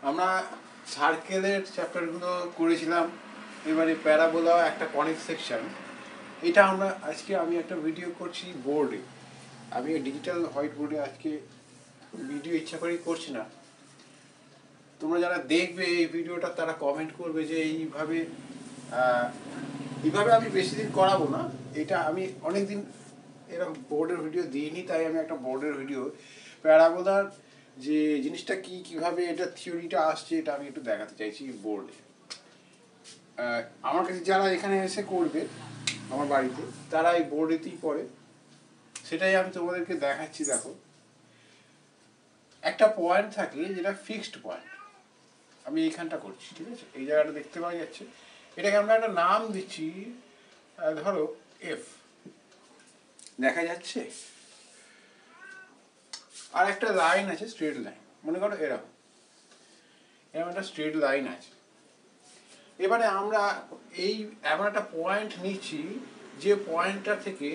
আমরা সার্কেলের চ্যাপ্টারগুলো করেছিলাম, এবারে প্যারাবোলা একটা কনিক সেকশন। এটা আমরা আজকে আমি একটা ভিডিও করছি বোর্ডে, আমি ডিজিটাল হোয়াইট বোর্ডে আজকে ভিডিও ইচ্ছা করেই করছি না। তোমরা যারা দেখবে এই ভিডিওটা তারা কমেন্ট করবে যে এইভাবে আমি বেশি দিন করাবো না, এটা আমি অনেকদিন এরকম বোর্ডের ভিডিও দিইনি, তাই আমি একটা বোর্ডের ভিডিও প্যারাবোলার যে জিনিসটা কিভাবে এটা থিওরিটা আসছে এটা আমি একটু দেখাতে চাইছি বোর্ডে। আমার কাছে যারা এখানে এসে করবে আমার বাড়িতে তারা এই বোর্ডেতেই পড়ে, সেটাই আমি তোমাদেরকে দেখাচ্ছি। দেখো, একটা পয়েন্ট থাকে যেটা ফিক্সড পয়েন্ট, আমি এইখানটা করছি, ঠিক আছে? এই জায়গাটা দেখতে পাওয়া যাচ্ছে, এটাকে আমরা একটা নাম দিচ্ছি, ধরো এফ, দেখা যাচ্ছে। আর একটা লাইন আছে, স্ট্রেট লাইন, মনে করো এরকম একটা স্ট্রেট লাইন আছে। এবারে আমরা এমন একটা পয়েন্ট নিচ্ছি যে পয়েন্টটা থেকে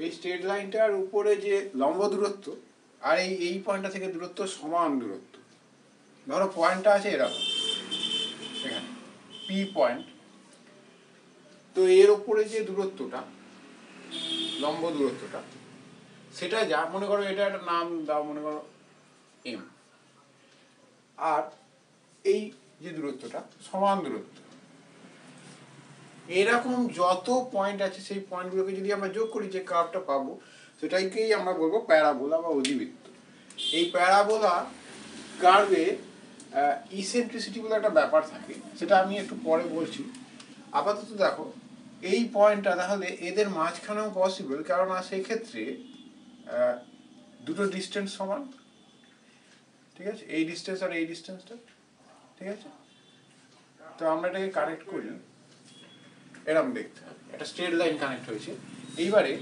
এই স্ট্রেট লাইনটার উপরে যে লম্ব দূরত্ব আর এই পয়েন্টটা থেকে দূরত্ব সমান দূরত্ব। ধরো পয়েন্টটা আছে এরকম, এখানে পি পয়েন্ট, তো এর উপরে যে দূরত্বটা, লম্ব দূরত্বটা, সেটা যা মনে করো, এটা একটা নাম দাও, মনে করো এম। আর এই যে দূরত্বটা সমান দূরত্ব, এরকম যত পয়েন্ট আছে সেই পয়েন্টগুলোকে যদি আমরা যোগ করি যে কার্ভটা পাবো, সেটাকেই আমরা বলবো প্যারাবোলা বা অধিবৃত্ত। এই প্যারাবোলা কার্ভে ইসেন্ট্রিসিটি বলে একটা ব্যাপার থাকে, সেটা আমি একটু পরে বলছি। আপাতত দেখো এই পয়েন্টটা, তাহলে এদের মাঝখানেও পসিবল, কারণ সেই ক্ষেত্রে দুটো ডিস্টেন্স সমান, ঠিক আছে? এই ডিস্টেন্স আর এই ডিস্টেন্সটা, ঠিক আছে? তো আমরা এটাকে কানেক্ট করি, এরকম দেখতে হবে একটা স্ট্রেট লাইন কানেক্ট হয়েছে। এইবারে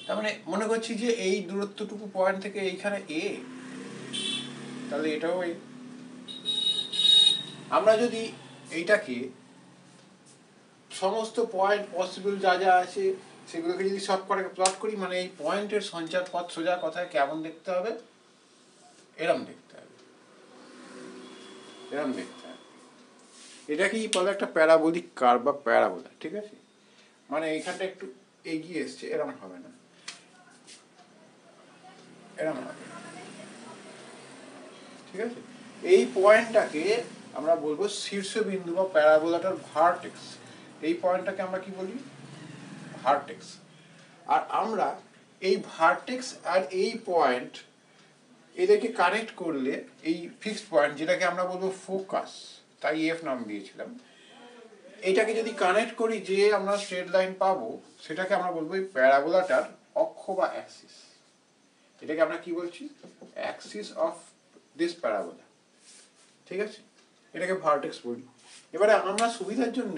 তার মানে মনে করছি যে এই দূরত্বটুকু পয়েন্ট থেকে এইখানে এ, তাহলে এটাও এই। আমরা যদি এইটাকে সমস্ত পয়েন্ট পসিবল যা যা আছে সেগুলোকে যদি সব করে প্লট করি, মানে এই পয়েন্টের সঞ্চার পথ সোজা কথায় কেমন দেখতে হবে, এরম দেখতে হবে, এরম দেখতে হবে। এটাকেই বলে একটা প্যারাবোলিক কার্ভ বা প্যারাবোলা, ঠিক আছে? মানে এইখানটা একটু এগিয়ে এসছে, এরম হবে না, এরম হবে, ঠিক আছে? এই পয়েন্টটাকে আমরা বলবো শীর্ষবিন্দু বা প্যারাবোলাটার ভার্টেক্স। এই পয়েন্টটাকে আমরা কি বলি? ভার্টেক্স। আর আমরা এই ভার্টেক্স আর এই পয়েন্ট এদেরকে কানেক্ট করলে এই ফিক্সড পয়েন্ট, যেটাকে আমরা বলবো ফোকাস, তাই এফ নাম দিয়েছিলাম, এটাকে যদি কানেক্ট করি যে আমরা স্ট্রেট লাইন পাবো, সেটাকে আমরা বলবো এই প্যারাবোলাটার অক্ষ বা অ্যাক্সিস। এটাকে আমরা কি বলছি? অ্যাক্সিস অফ দিস প্যারাবোলা, ঠিক আছে? এটাকে ভার্টেক্স বলি। এবারে আমরা সুবিধার জন্য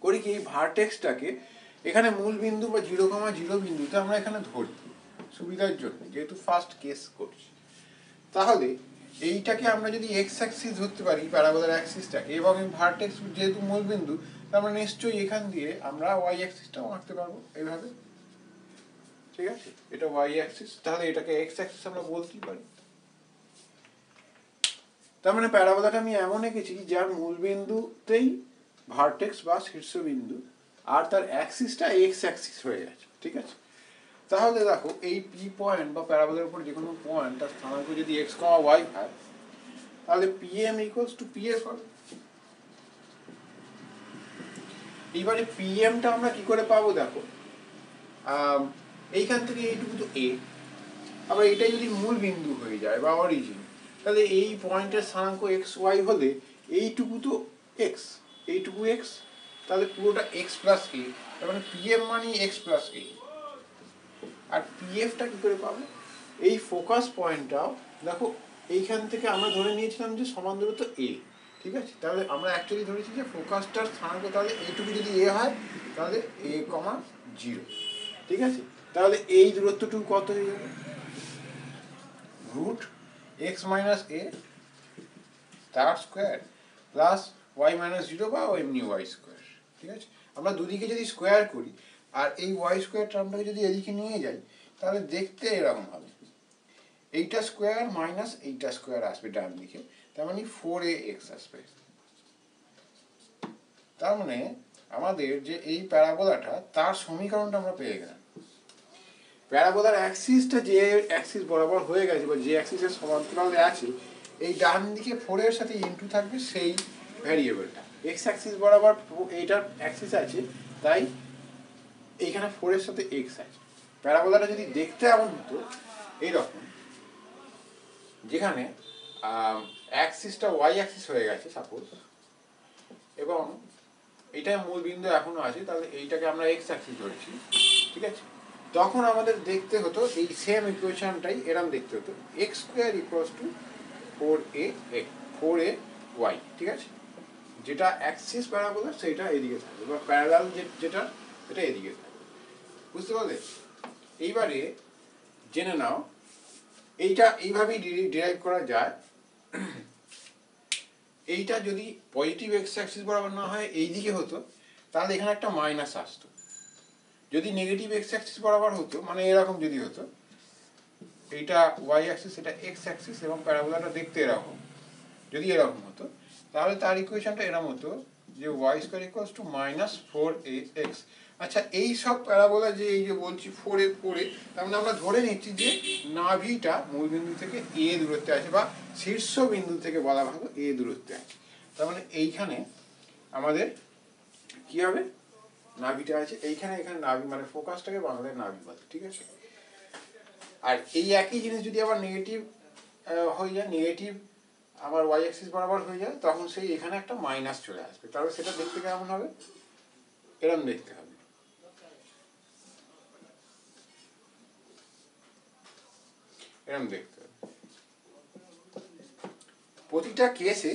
করি কি, এই ভার্টেক্সটাকে এখানে মূল বিন্দু বা 0,0 বিন্দুতে আমরা এখানে ধরি সুবিধার জন্য, যেহেতু ফার্স্ট কেস করছি। তাহলে এইটাকে আমরা যদি এক্স অ্যাক্সিস ধরতে পারি, প্যারাবোলার অ্যাক্সিসটাকে, এবং এই ভার্টেক্স যেহেতু মূল বিন্দু, তার মানে নিশ্চয়ই এখান দিয়ে আমরা ওয়াই অ্যাক্সিসটাও আঁকতে পারবো এইভাবে, ঠিক আছে? এটা ওয়াই অ্যাক্সিস, তাহলে এটাকে এক্স অ্যাক্সিস আমরা বলতেই পারি। তার মানে প্যারাবোলাটা আমি এমন এঁকেছি যার মূল বিন্দুতেই ভার্টেক্স বা শীর্ষবিন্দু আর তার অ্যাক্সিসটা এক্স অ্যাক্সিস হয়ে যাচ্ছে, ঠিক আছে? তাহলে দেখো এই পি পয়েন্ট বা প্যারাবোলার উপর যে কোনো পয়েন্ট, তার স্থানাঙ্ক যদি এক্স কমা ওয়াই হয়, তাহলে পিএম ইকুয়ালস টু পিএফ হবে। এইবারে পিএমটা আমরা কি করে পাবো? দেখো, এইখান থেকে এইটুকু তো এ, আবার এটাই যদি মূল বিন্দু হয়ে যায় বা অরিজিন, তাহলে এই পয়েন্টের স্থানাঙ্ক এক্স ওয়াই হলে এইটুকু তো এক্স, এইটুকু এক্স, তাহলে পুরোটা এক্স প্লাস এ, তার মানে পিএম মানে এক্স প্লাস এ। আর পিএফটা কি করে পাবো? এই ফোকাস পয়েন্টটাও দেখো, এইখান থেকে আমরা ধরে নিয়েছিলাম যে সমান দূরত্ব এ, ঠিক আছে? তাহলে আমরা অ্যাকচুয়ালি ধরেছি যে ফোকাসটার স্থানাঙ্ক, তাহলে এইটুকু যদি এ হয় তাহলে এ কমা 0, ঠিক আছে? তাহলে এই দূরত্বটুকু কত হয়ে যাবে? রুট এক্স মাইনাস এ তার স্কোয়ার প্লাস ওয়াই মাইনাস 0 বা এমনি ওয়াই স্কোয়ার, ঠিক আছে? আমরা দুদিকে যদি স্কোয়ার করি আর এই ওয়াই স্কোয়ার টার্মটাকে যদি এদিকে নিয়ে যাই, তাহলে দেখতে এরকম হবে। এইটা স্কোয়ার মাইনাস এইটা স্কোয়ার আসবে ডান দিকে, তার মানে 4ax আসবে। তার মানে আমাদের যে এই প্যারাবোলাটা তার সমীকরণটা আমরা পেয়ে গেলাম। প্যারাবোলার অ্যাক্সিসটা যে অ্যাক্সিস বরাবর হয়ে গেছে বা যে অ্যাক্সিসের সমান্তরালে আছে, এই ডান দিকে 4 এর সাথে ইনটু থাকবে সেই ভ্যারিয়েবলটা। এক্স অ্যাক্সিস বরাবর এইটার অ্যাক্সিস আছে, তাই এইখানে 4 এর সাথে এক্স আছে। প্যারাবোলাটা যদি দেখতে এমন হতো এইরকম, যেখানে অ্যাক্সিসটা ওয়াই অ্যাক্সিস হয়ে গেছে সাপোজ, এবং এইটাই মূল বিন্দু এখনো আছে, তাহলে এইটাকে আমরা এক্স অ্যাক্সিস ধরছি, ঠিক আছে। তখন আমাদের দেখতে হতো এই সেম ইকুয়েশনটাই এরকম দেখতে হতো, x square equals to 4a y, ঠিক আছে। যেটা অ্যাক্সিস প্যারাবোলা সেটা এদিকে থাকবে, বা প্যারালাল যেটা সেটা এদিকে থাকবে, বুঝতে পারলে। এইবারে জেনে নাও এইটা এইভাবেই ডিরাইভ করা যায়। এইটা যদি পজিটিভ এক্স অ্যাক্সিস বরাবর না হয় এইদিকে হতো, তাহলে এখানে একটা মাইনাস আসতো। যদি নেগেটিভ এক্স অ্যাক্সিস বরাবর হতো, মানে এরকম যদি হতো, এইটা ওয়াই অ্যাক্সিস এটা এক্স অ্যাক্সিস এবং প্যারাবোলাটা দেখতে এরকম, যদি এরকম হতো, তাহলে তার ইকুয়েশনটা এরকম হতো যে y square equals to minus 4ax। আচ্ছা, এই সব প্যারাবোলা যে এই যে বলছি 4a 4a, তার মানে আমরা ধরে নিচ্ছি যে নাভিটা মূল বিন্দু থেকে এ দূরত্বে আছে, বা শীর্ষ বিন্দু থেকে বলা ভালো এ দূরত্বে আছে। তার মানে এইখানে আমাদের কি হবে, নাভিটা আছে এইখানে, এখানে নাভি মানে ফোকাসটাকে বাংলায় নাভি বলে, ঠিক আছে। আর এই একই জিনিস যদি আবার নেগেটিভ হয়ে যায়, নেগেটিভ আবার ওয়াই অ্যাক্সিস বরাবর হয়ে যায়, তখন সেই এখানে একটা মাইনাস চলে আসবে। তাহলে সেটা দেখতে কেমন হবে, এরকম দেখতে হবে। এরকম দেখতে হবে। প্রতিটা কেসে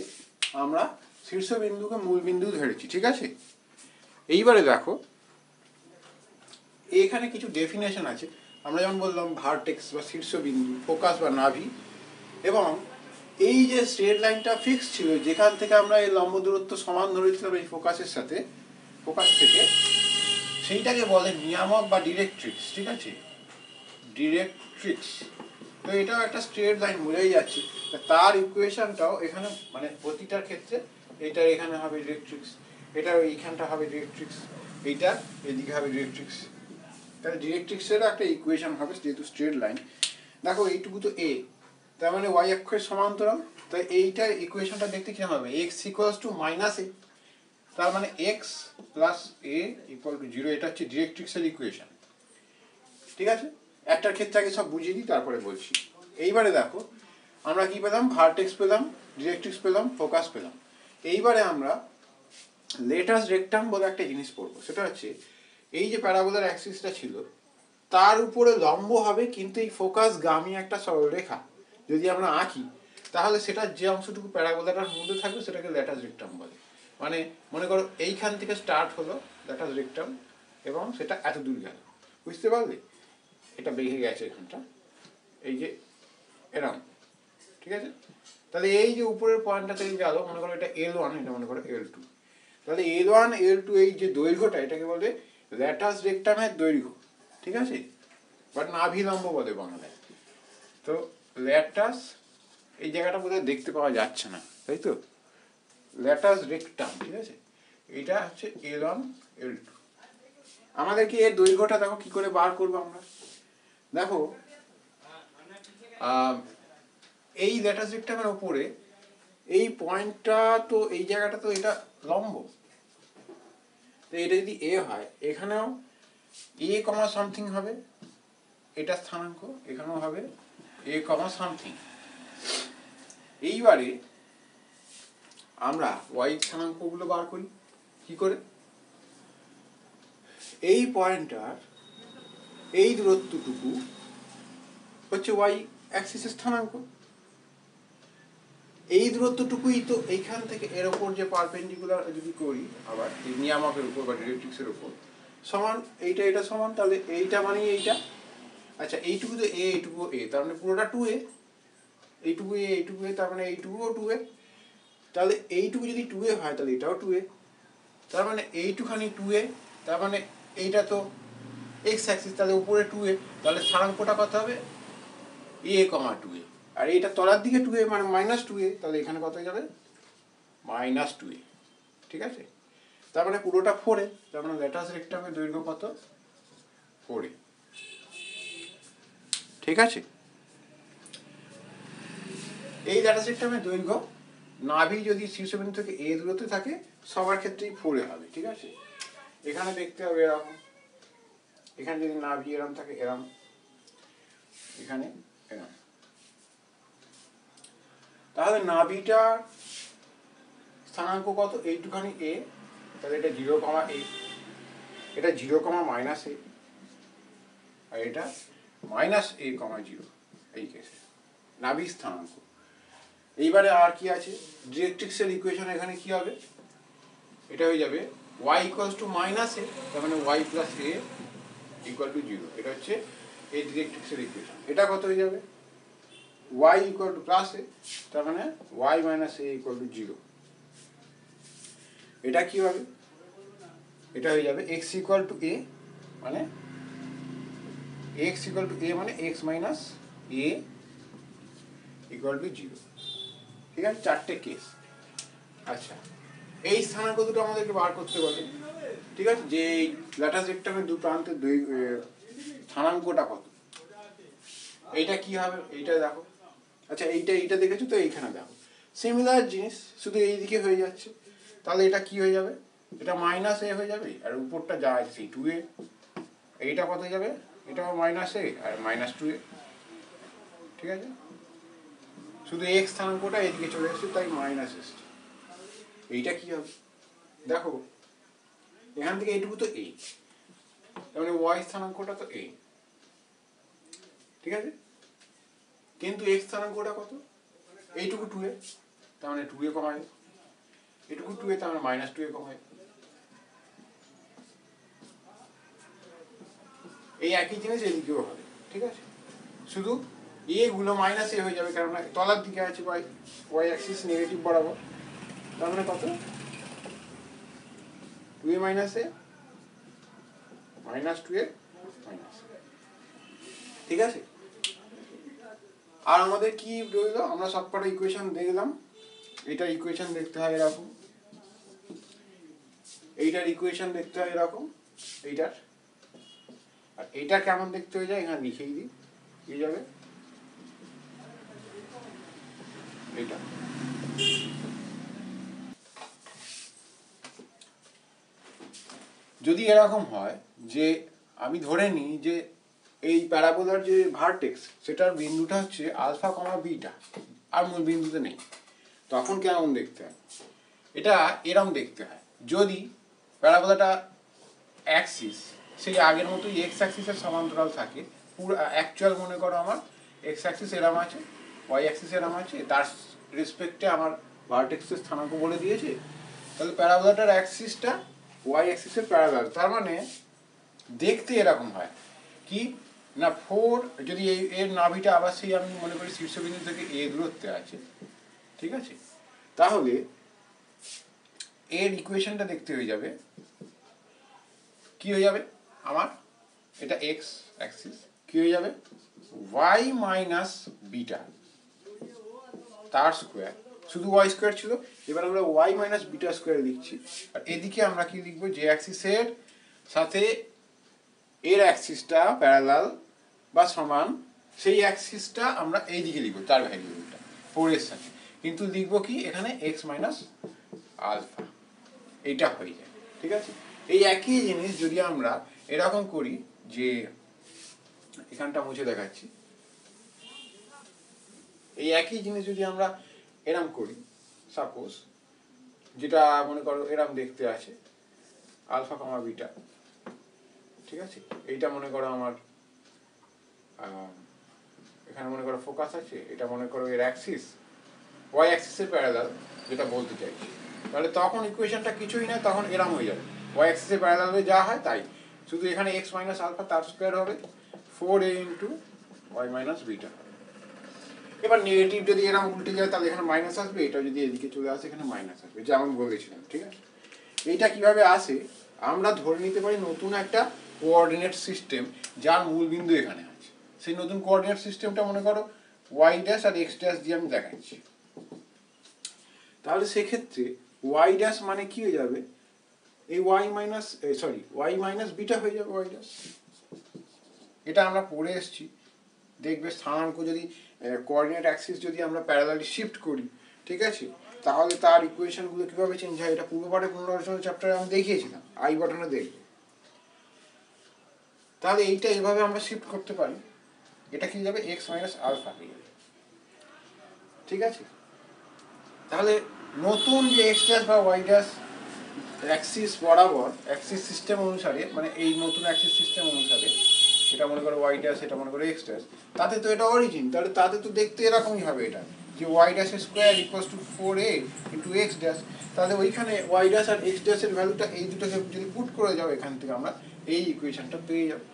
আমরা শীর্ষবিন্দুকে মূল বিন্দু ধরেছি, ঠিক আছে। এইবারে দেখো এখানে কিছু ডেফিনেশন আছে। আমরা যেমন বললাম ভার্টেক্স বা শীর্ষবিন্দু, ফোকাস বা নাভি, এবং এই যে স্ট্রেট লাইনটা ফিক্স ছিল, যেখান থেকে আমরা এই লম্ব দূরত্ব সমান ধরেছিলাম এই ফোকাসের সাথে, ফোকাস থেকে, সেইটাকে বলে নিয়ামক বা ডিরেক্ট্রিক্স, ঠিক আছে, ডিরেক্ট্রিক্স। তো এটাও একটা স্ট্রেট লাইন, বোঝাই যাচ্ছে। তার ইকুয়েশনটাও এখানে মানে প্রতিটার ক্ষেত্রে, এটা এখানে হবে ডিরেক্ট্রিক্স, এটা এইখানটা হবে ডিরেক্ট্রিক্স, এইটা এদিকে হবে ডিরেক্ট্রিক্স। তাহলে ডিরেক্ট্রিক্সেরও একটা ইকুয়েশন হবে, যেহেতু স্ট্রেট লাইন। দেখো এইটুকু তো এ, তার মানে ওয়াই অক্ষের সমান্তরাল, তাই এইটার ইকুয়েশনটা দেখতে কিরকম হবে, এক্স ইকুয়ালস টু মাইনাস এ, তার মানে x plus a equal to 0। এটা হচ্ছে ডিরেক্ট্রিক্সের ইকুয়েশন, ঠিক আছে। একটার ক্ষেত্রে আগে সব বুঝিয়ে দিই, তারপরে বলছি। এইবারে দেখো আমরা কি পেলাম, ভার্টেক্স পেলাম, ডিরেক্ট্রিক্স পেলাম, ফোকাস পেলাম। এইবারে আমরা লেটাস রেক্টাম বলে একটা জিনিস পড়বো। সেটা হচ্ছে এই যে প্যারাবোলার অ্যাক্সিসটা ছিল তার উপরে লম্ব হবে, কিন্তু এই ফোকাস গামী একটা সরলরেখা যদি আমরা আঁকি, তাহলে সেটা যে অংশটুকু প্যারাবোলাটার মধ্যে থাকবে সেটাকে লেটাস রেক্টাম বলে। মানে মনে করো এইখান থেকে স্টার্ট হলো লেটাস রেক্টাম, এবং সেটা এত দূর গেল, বুঝতে পারলে। এটা বেরিয়ে গেছে এখানটা, এই যে এরম, ঠিক আছে। তাহলে এই যে উপরের পয়েন্টটা থেকে গেল, মনে করো এটা L1, এটা মনে করো L2, তাহলে L1 L2 এই যে দৈর্ঘ্যটা, এটাকে বলে ল্যাটাস রেক্টামের দৈর্ঘ্য, ঠিক আছে, বাট নাভিলম্ব বলে বাংলায়। তো ল্যাটাস এই জায়গাটা বোধহয় দেখতে পাওয়া যাচ্ছে না, তাই তো, ল্যাটাস রেক্টাম, ঠিক আছে। এটা হচ্ছে L1 L2। আমাদেরকে এর দৈর্ঘ্যটা দেখো কি করে বার করবো আমরা। দেখো এই ল্যাটাস রেক্টামের উপরে এই পয়েন্টটা, তো এই জায়গাটা তো এটা লম্ব, তো এটা যদি এ হয়, এখানেও এ কমা সামথিং হবে, এটা স্থানাঙ্ক, এখানেও হবে এ কমা সামথিং। এইবারে আমরা ওয়াই স্থানাঙ্কগুলো বার করি কি করে, এই পয়েন্টটার এই দূরত্বটুকু হচ্ছে ওয়াই অ্যাক্সিসের স্থানাঙ্ক, এই দূরত্বটুকুই তো এইখান থেকে এর ওপর যে পারপেন্ডিকুলার যদি করি আবার এই নিয়ামকের উপর বা ডিরেক্ট্রিক্সের উপর সমান, এইটা এটা সমান, তাহলে এইটা মানে এইটা। আচ্ছা, এইটুকু তো এ, এইটুকু এ, তার মানে পুরোটা 2a, এইটুকু এ, এইটুকু এ, তার মানে এইটুকুও 2a। তাহলে এইটুকু যদি 2a হয়, তাহলে এটাও 2a, তার মানে এইটুখানি 2a, তার মানে এইটা তো এক্স অ্যাক্সিস, তাহলে উপরে 2a, তাহলে স্থানাঙ্কটা কত হবে, এ কমা 2a, আর এইটা তলার দিকে 2a মানে -2a, তাহলে এখানে কত হয়ে যাবে -2a। ঠিক আছে, তার মানে পুরোটা 4a, তার মানে ল্যাটাস রেক্টামের দৈর্ঘ্য কত 4a। ঠিক আছে, এই ল্যাটাস রেক্টামের দৈর্ঘ্য নাভি যদি শীর্ষবিন্দু থেকে এ দূরত্বে থাকে সবার ক্ষেত্রেই 4a হবে। ঠিক আছে, এখানে দেখতে হবে এরকম, এখানে যদি নাভি এরম থাকে এরম, এখানে এরম, তাহলে নাভিটার স্থানাঙ্ক কত এইটুখানি a, তাহলে এটা 0,a, এটা 0,-a, আর এটা -a,0 এই কেসে নাভির স্থানাঙ্ক। এইবারে আর কি আছে, ডিরেক্ট্রিক্সের ইকুয়েশন এখানে কি হবে, এটা হয়ে যাবে y = -a, তার মানে y + a = 0। এটা হচ্ছে এই ডিরেক্ট্রিক্সের ইকুয়েশন। এটা কত হয়ে যাবে y = +a, তার মানে y - a = 0। এটা কি হবে, এটা হয়ে যাবে x = a, মানে x = a মানে x - a = 0। ঠিক আছে, চারটে কেস। আচ্ছা, এই স্থানাঙ্ক দুটো আমাদেরকে বার করতে বলে। ঠিক আছে, যে এই ল্যাটাস রেক্টামের দু প্রান্তের স্থানাঙ্কটা কত, এইটা কি হবে, এইটা দেখো। আচ্ছা, এইটা দেখেছো তো, এইখানে দেখো সিমিলার জিনিস, শুধু এইদিকে হয়ে যাচ্ছে। তাহলে এটা কি হয়ে যাবে, এটা -a হয়ে যাবে, আর উপরটা যা আছে সেই 2a। এইটা কত হয়ে যাবে, এটাও -a আর -2a। ঠিক আছে, শুধু x স্থানাঙ্কটা এদিকে চলে এসেছে, তাই মাইনাস এসছে। এইটা কি হবে দেখো, এখান থেকে এইটুকু তো a, তার মানে y স্থানাঙ্কটা তো a। ঠিক আছে, কিন্তু x স্থানাঙ্কটা কত, এইটুকু 2a, তার মানে 2a কমায়, এটুকু 2a, তার মানে -2a কমায়। এই একই জিনিস এদিকেও হবে। ঠিক আছে, শুধু a গুলো -a হয়ে যাবে, কারণ তলার দিকে আছে y অ্যাক্সিস নেগেটিভ বরাবর। তার মানে কত 2a - a -2a মাইনাস। ঠিক আছে, আর আমাদের কি রইল, আমরা সবকটা ইকুয়েশন দেখলাম। এটার ইকুয়েশন দেখতে হয় এরকম, এইটার ইকুয়েশন দেখতে হয় এরকম, এইটার, আর এইটা কেমন দেখতে হয়ে যায় এখানে লিখেই দিই, কি যাবে এইটা। যদি এরকম হয় যে আমি ধরে নিই যে এই প্যারাবোলার যে ভার্টেক্স সেটার বিন্দুটা হচ্ছে আলফা, বিটা, আর মূল বিন্দুতে নেই, তখন কেমন দেখতে হয়, এটা এরম দেখতে হয়। যদি প্যারাবোলাটা অ্যাক্সিস সেই আগের মতোই এক্স অ্যাক্সিসের সমান্তরাল থাকে, পুরো অ্যাকচুয়াল মনে করো আমার এক্স অ্যাক্সিস এরম আছে, ওয়াই অ্যাক্সিস এরম আছে, তার রেসপেক্টে আমার ভার্টেক্সের স্থানাঙ্ক বলে দিয়েছে, তাহলে প্যারাবোলাটার অ্যাক্সিসটা ওয়াই অ্যাক্সিসের প্যারালাল। তার মানে দেখতে এরকম হয় কি না, 4, যদি এর নাভিটা আবার সেই আমি মনে করি শীর্ষবিন্দু থেকে এ দূরত্বে আছে। ঠিক আছে, তাহলে এর ইকুয়েশনটা দেখতে হয়ে যাবে, কি হয়ে যাবে আমার, এটা এক্স অ্যাক্সিস, কি হয়ে যাবে y - বিটা তার স্কোয়ার, শুধু y স্কোয়ার ছিল, এবার আমরা y - বিটা স্কোয়ার লিখছি। আর এদিকে আমরা কি লিখবো, যে অ্যাক্সিসের সাথে এর অ্যাক্সিসটা প্যারালাল বা সমান, সেই অ্যাক্সিসটা আমরা এইদিকে লিখবো, তার ভ্যারিয়েবলটা 4 এর সাথে, কিন্তু লিখবো কি এখানে x - আলফা, এইটা হয়ে যায়। ঠিক আছে, এই একই জিনিস যদি আমরা এরকম করি, যে এখানটা মুছে দেখাচ্ছি, এই একই জিনিস যদি আমরা এরম করি, সাপোজ যেটা মনে করো এরম দেখতে আছে আলফা, বিটা। ঠিক আছে, এইটা মনে করো আমার এখানে মনে করো ফোকাস আছে, এটা মনে করো এর অ্যাক্সিস ওয়াই অ্যাক্সিসের প্যারালাল, যেটা বলতে চাইছি, তাহলে তখন ইকুয়েশনটা কিছুই না, তখন এরম হয়ে যাবে, ওয়াই অ্যাক্সিসের প্যারালাল হয়ে যা হয় তাই, শুধু এখানে x - আলফা তার স্কোয়ার হবে 4a * y - বিটা। এবার নেগেটিভ যদি এরকম উল্টে যায় তাহলে এখানে মাইনাস আসবে, এটা যদি এদিকে চলে আসে এখানে মাইনাস আসবে, যেমন বলেছিলাম। ঠিক আছে, এইটা কিভাবে আসে, আমরা ধরে নিতে পারি নতুন একটা কোঅর্ডিনেট সিস্টেম যার মূল বিন্দু এখানে আছে। সেই নতুন কোঅর্ডিনেট সিস্টেমটা মনে করো ওয়াই ড্যাশ আর এক্স ড্যাশ দিয়ে আমি দেখাচ্ছি। তাহলে সেক্ষেত্রে ওয়াই ড্যাশ মানে কি হয়ে যাবে, এই ওয়াই মাইনাস বিটা হয়ে যাবে ওয়াই ড্যাশ। এটা আমরা পড়ে এসেছি। দেখবে স্থানাঙ্ক যদি কোঅর্ডিনেট অ্যাক্সিস যদি আমরা প্যারালালি শিফট করি, ঠিক আছে, তাহলে তার ইকুয়েশনগুলো কীভাবে চেঞ্জ হয়, এটা পূর্বপাঠে পুনরালোচনা চ্যাপ্টারে আমি দেখিয়েছিলাম, আই বাটনে দেখবে। তাহলে এইটা এভাবে আমরা শিফট করতে পারি, এটা কি যাবে এক্স মাইনাস আলফা হয়ে যাবে, ঠিক আছে। তাহলে নতুন যে এক্স ড্যাশ বা ওয়াই ড্যাশ অ্যাক্সিস বরাবর অ্যাক্সিস সিস্টেম অনুসারে, মানে এই নতুন অ্যাক্সিস সিস্টেম অনুসারে, এটা মনে করো ওয়াই ড্যাশ, এটা মনে করো এক্স ড্যাশ, তাতে তো এটা অরিজিন, তাহলে তাতে তো দেখতে এরকমই হবে, এটা যে y dash square equals to 4a into x dash. তাহলে ওইখানে ওয়াই ড্যাশ আর এক্স ড্যাশের ভ্যালুটা এই দুটোকে যদি পুট করে যাও, এখান থেকে আমরা এই ইকুয়েশনটা পেয়ে যাবো,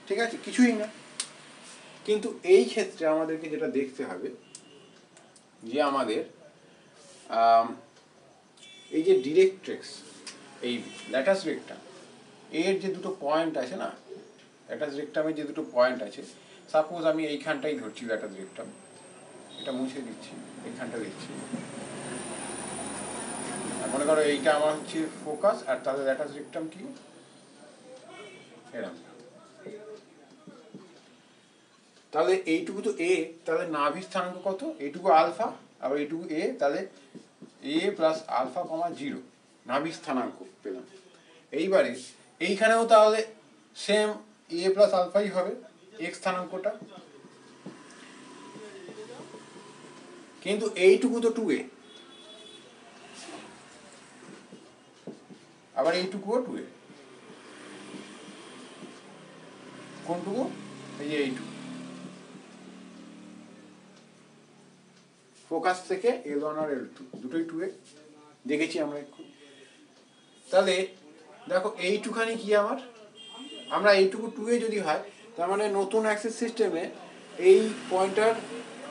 ঠিক আছে, কিছুই না। কিন্তু এই ক্ষেত্রে আমাদেরকে যেটা দেখতে হবে যে আমাদের এই যে ডিরেক্ট্রিক্স, এই ল্যাটাস রেক্টাম এর যে দুটো পয়েন্ট আছে না, ল্যাটাস রেক্টামের যে দুটো পয়েন্ট আছে, সাপোজ আমি এইখানটাই ধরছি ল্যাটাস রেক্টাম, এটা মুছে দিচ্ছি, এইখানটা দিচ্ছি, মনে করো এইটা আমার হচ্ছে ফোকাস, আর তাহলে ল্যাটাস রেক্টাম কি এরকম। তাহলে এইটুকু তো এ, তাহলে নাভির স্থানাঙ্ক কত, এইটুকু আলফা, আবার এইটুকু এ, তাহলে এ প্লাস আলফা কমা 0 নাভির স্থানাঙ্ক পেলাম। এইবারে এইখানেও তাহলে সেম এ প্লাস আলফাই হবে এক্স স্থানাঙ্কটা, কিন্তু এইটুকু তো 2a, আবার এইটুকুও 2a, কোনটুকু, এই যে এইটুকু ফোকাস থেকে L1 আর L2 দুটোই 2a দেখেছি আমরা একটু। তাহলে দেখো এইটুখানি কি আমরা এইটুকু 2a যদি হয়, তার মানে নতুন অ্যাক্সিস সিস্টেমে এই পয়েন্টার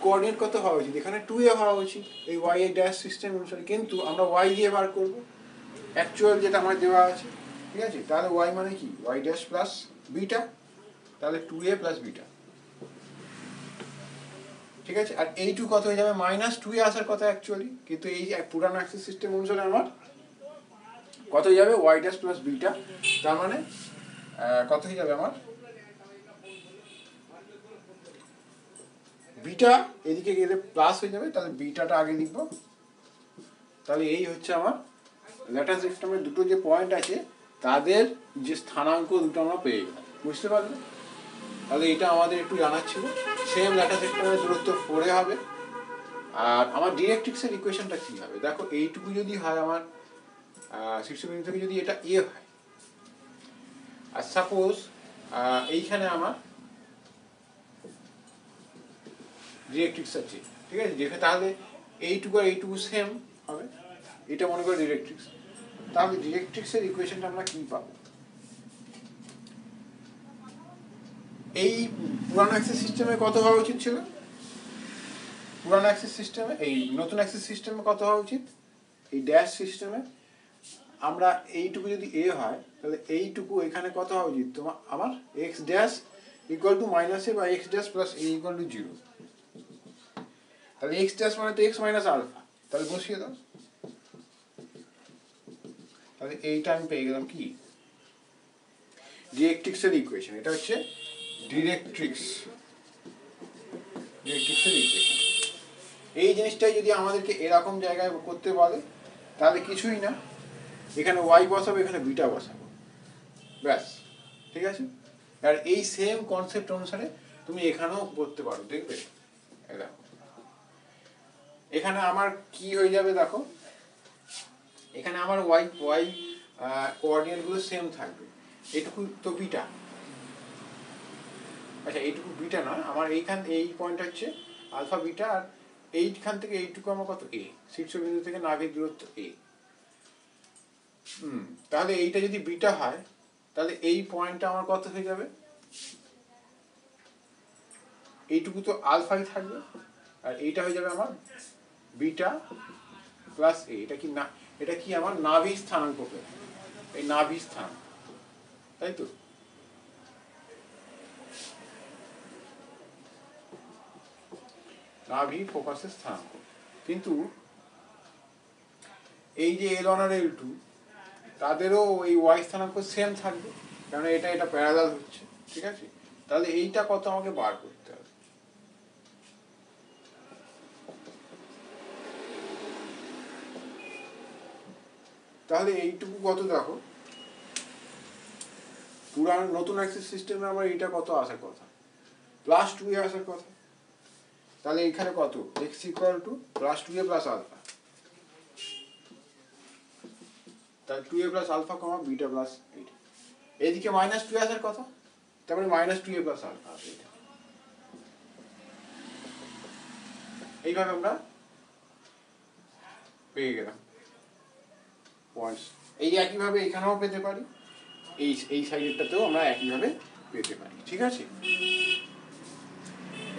কোঅর্ডিনেট কত হওয়া উচিত, এখানে 2a হওয়া উচিত এই ওয়াই এর ড্যাশ সিস্টেম অনুসারে, কিন্তু আমরা ওয়াই দিয়ে বার করবো অ্যাকচুয়াল যেটা আমার দেওয়া আছে, ঠিক আছে। তাহলে ওয়াই মানে কি, ওয়াই ড্যাশ প্লাস বিটা, তাহলে 2a প্লাস বিটা, ঠিক আছে। আর এইটু কত হয়ে যাবে, মাইনাস 2a আসার কথা অ্যাকচুয়ালি, কিন্তু এই পুরানো অ্যাক্সিস সিস্টেম অনুসারে আমার কত হয়ে যাবে, ওয়াই ড্যাশ প্লাস বিটা, তার মানে কত হয়ে যাবে আমার বিটা, এদিকে গেলে প্লাস হয়ে যাবে, তাহলে বিটাটা আগে লিখবো। তাহলে এই হচ্ছে আমার ল্যাটাস রেক্টামের দুটো যে পয়েন্ট আছে তাদের যে স্থানাঙ্ক দুটো আমরা পেয়ে গেলাম, বুঝতে পারলে। তাহলে এটা আমাদের একটু জানার ছিল। সেম ল্যাটাস রেক্টামের দূরত্ব 4a হবে। আর আমার ডিরেক্ট্রিক্সের ইকুয়েশনটা কী হবে, দেখো এইটুকু যদি হয় আমার শীর্ষবিন্দু থেকে যদি এটা এ হয়, আর সাপোজ এইখানে আমার ডিরেক্ট্রিক্স আছে, ঠিক আছে, যেখানে তাহলে এইটুকু আর এইটুকু সেম হবে, এটা মনে করো ডিরেক্ট্রিক্স। তাহলে ডিরেক্ট্রিক্সের ইকুয়েশনটা আমরা কী পাবো, এই পুরানো অ্যাক্সিস সিস্টেমে কত হওয়া উচিত ছিল, পুরানো অ্যাক্সিস সিস্টেমে, এই নতুন অ্যাক্সিস সিস্টেমে কত হওয়া উচিত, এই ড্যাশ সিস্টেমে আমরা এইটুকু যদি এ হয়, তাহলে এইটুকু এখানে কত হওয়া উচিত তোমার, আমার x dash equal to minus a বা x dash plus a equal to 0। তাহলে এক্স ড্যাশ মানে তো এক্স মাইনাস আলফা, তাহলে বসিয়ে দাও। তাহলে এইটা আমি পেয়ে গেলাম কি, ডিরেক্ট্রিক্সের ইকুয়েশন। এটা হচ্ছে ডিরেক্ট্রিক্সের ইকুয়েশন। এই জিনিসটাই যদি আমাদেরকে এরকম জায়গায় করতে বলে, তাহলে কিছুই না, এখানে ওয়াই বসাবো, এখানে বিটা বসাবো, ব্যাস, ঠিক আছে। আর এই সেম কনসেপ্ট অনুসারে তুমি এখানেও করতে পারো, দেখবে। এখানে আমার কি হয়ে যাবে দেখো, এখানে আমার ওয়াই কোঅর্ডিনেটগুলো সেম থাকবে, এইটুকু তো বিটা, আচ্ছা এইটুকু বিটা নয়, আমার এই পয়েন্ট হচ্ছে আলফা বিটা, আর এইখান থেকে এইটুকু আমার কত এ, শীর্ষবিন্দু থেকে নাভির দূরত্ব এ। তাহলে এইটা যদি বিটা হয়, তাহলে এই পয়েন্টটা আমার কত হয়ে যাবে, এইটুকু তো আলফাই থাকবে, আর এইটা হয়ে যাবে আমার বিটা প্লাস এ। এটা কি না, এটা কি আমার নাভি স্থানাঙ্ক, এই নাভি স্থান, তাই তো। নাভি ফোকাসের স্থানাঙ্ক। কিন্তু এই যে L1 আর L2 তাদেরও এই ওয়াই স্থানাঙ্ক সেম থাকবে, কারণ এটা এটা প্যারালাল হচ্ছে, ঠিক আছে? তাহলে এইটা কত আমাকে বার করতে হবে। তাহলে এইটুকু কত দেখো, পুরান নতুন অ্যাক্সিস সিস্টেমে আমার এইটা কত আসার কথা, +2a আসার কথা। তাহলে এখানে কত, x = +2a + আলফা, তাহলে 2a + আলফা, বিটা + এইটা। এদিকে -2 আসার কথা, তারপরে -2a + আলফা আসবে। এইভাবে আমরা পেয়ে গেলাম পয়েন্টস। এই একইভাবে এখানেও পেতে পারি, এই সাইডেরটাতেও আমরা একইভাবে পেতে পারি, ঠিক আছে?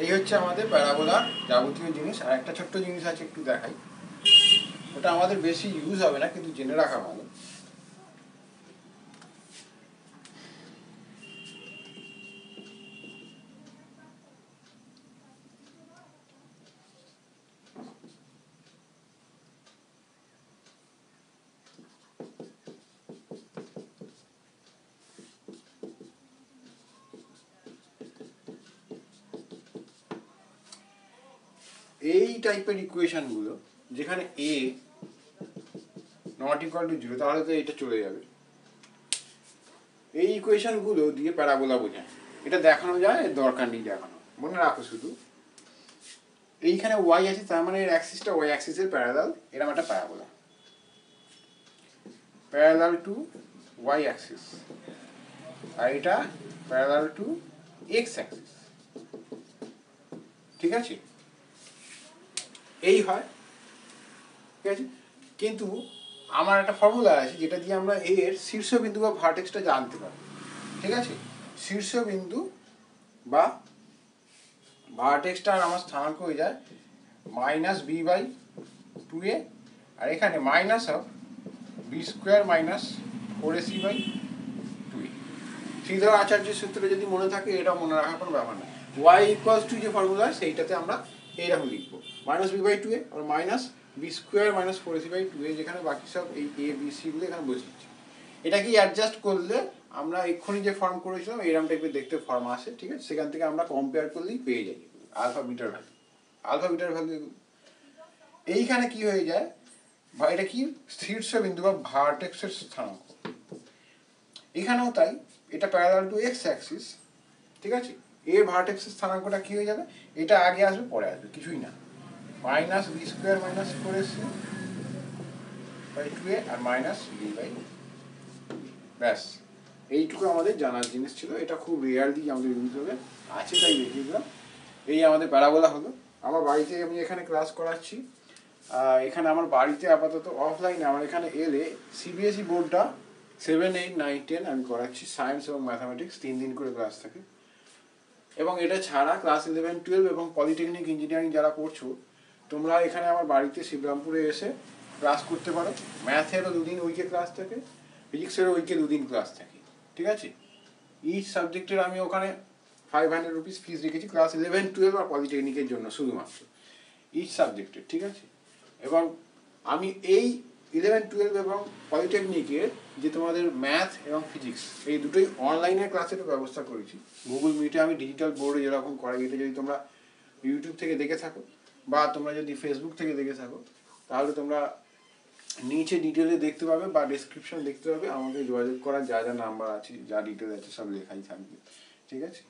এই হচ্ছে আমাদের প্যারাবোলার যাবতীয় জিনিস। আর একটা ছোট্ট জিনিস আছে, একটু দেখাই। ওটা আমাদের বেশি ইউজ হবে না, কিন্তু জেনে রাখা ভালো। এই টাইপের ইকুয়েশনগুলো যেখানে a ≠ 0, তাহলে তো এটা চলে যাবে। এই ইকুয়েশনগুলো দিয়ে প্যারাবোলা বোঝায়, এটা দেখানো যায়, এর দরকার নেই দেখানো। মনে রাখো শুধু এইখানে y আছে, তার মানে এর অ্যাক্সিসটা y অ্যাক্সিসের প্যারালাল, এরকম একটা parabola, parallel to y axis, আর এটা প্যারালাল টু x অ্যাক্সিস, ঠিক আছে? এই হয়, ঠিক আছে? কিন্তু আমার একটা ফর্মুলা আছে যেটা দিয়ে আমরা এর শীর্ষবিন্দু বা ভার্টেক্সটা জানতে পারি, ঠিক আছে? শীর্ষবিন্দু বা ভার্টেক্সটার আমার স্থানাঙ্ক হয়ে যায় -b/2a, আর এখানে -b² - 4ac/2a। শ্রীধর আচার্যের সূত্রে যদি মনে থাকে, এটা মনে রাখার কোনো ব্যাপার না। y = যে ফর্মুলা, সেইটাতে আমরা এইরকম লিখবো, -b/2a আর -b² - 4ac/2a, যেখানে বাকি সব এই a b c গুলো এখানে বসিয়েছি। এটা কি অ্যাডজাস্ট করলে আমরা এক্ষুনি যে ফর্ম করেছিলাম এইরকম টাইপের দেখতে ফর্ম আসে, ঠিক আছে? সেখান থেকে আমরা কম্পেয়ার করলেই পেয়ে যাই আলফা বিটার ভ্যালু। এইখানে কি হয়ে যায়, এটা কি শীর্ষবিন্দু বা ভার্টেক্সের স্থানাঙ্ক। এখানেও তাই, এটা প্যারালাল টু x অ্যাক্সিস, ঠিক আছে? এর ভার্টেক্সের স্থানাঙ্কটা কি হয়ে যাবে, এটা আগে আসবে পরে আসবে, কিছুই না, -b² - 4ac/2a আর -b/, ব্যাস। এইটুকু আমাদের জানার জিনিস ছিল। এটা খুব রেয়ারলি আমাদের ইউজ হবে, আছে তাই দেখিয়ে দিলাম। এই আমাদের প্যারাবোলা হলো। আমার বাড়িতে আমি এখানে ক্লাস করাচ্ছি, এখানে আমার বাড়িতে আপাতত অফলাইনে আমার এখানে এলে সিবিএসই বোর্ডটা 7, 8, 9, 10 আমি করাচ্ছি, সায়েন্স এবং ম্যাথামেটিক্স 3 দিন করে ক্লাস থাকে। এবং এটা ছাড়া ক্লাস 11, 12 এবং পলিটেকনিক ইঞ্জিনিয়ারিং যারা করছো, তোমরা এখানে আমার বাড়িতে শিবরামপুরে এসে ক্লাস করতে পারো। ম্যাথেরও 2 দিন উইকে ক্লাস থাকে, ফিজিক্সেরও উইকে 2 দিন ক্লাস থাকে, ঠিক আছে? ইচ সাবজেক্টের আমি ওখানে 500 রুপিস ফিস রেখেছি, ক্লাস 11, 12 আর পলিটেকনিকের জন্য শুধুমাত্র, ইচ সাবজেক্টের, ঠিক আছে? এবং আমি এই 11, 12 এবং পলিটেকনিকের যে তোমাদের ম্যাথ এবং ফিজিক্স, এই দুটোই অনলাইনের ক্লাসের ব্যবস্থা করেছি। গুগল মিটে আমি ডিজিটাল বোর্ডে যেরকম করাই, এটা যদি তোমরা ইউটিউব থেকে দেখে থাকো বা তোমরা যদি ফেসবুক থেকে দেখে থাকো, তাহলে তোমরা নিচে ডিটেলে দেখতে পাবে বা ডেসক্রিপশন দেখতে পাবে, আমাকে যোগাযোগ করার যা যা নাম্বার আছে, যা ডিটেল আছে, সব লেখাই থাকবে, ঠিক আছে?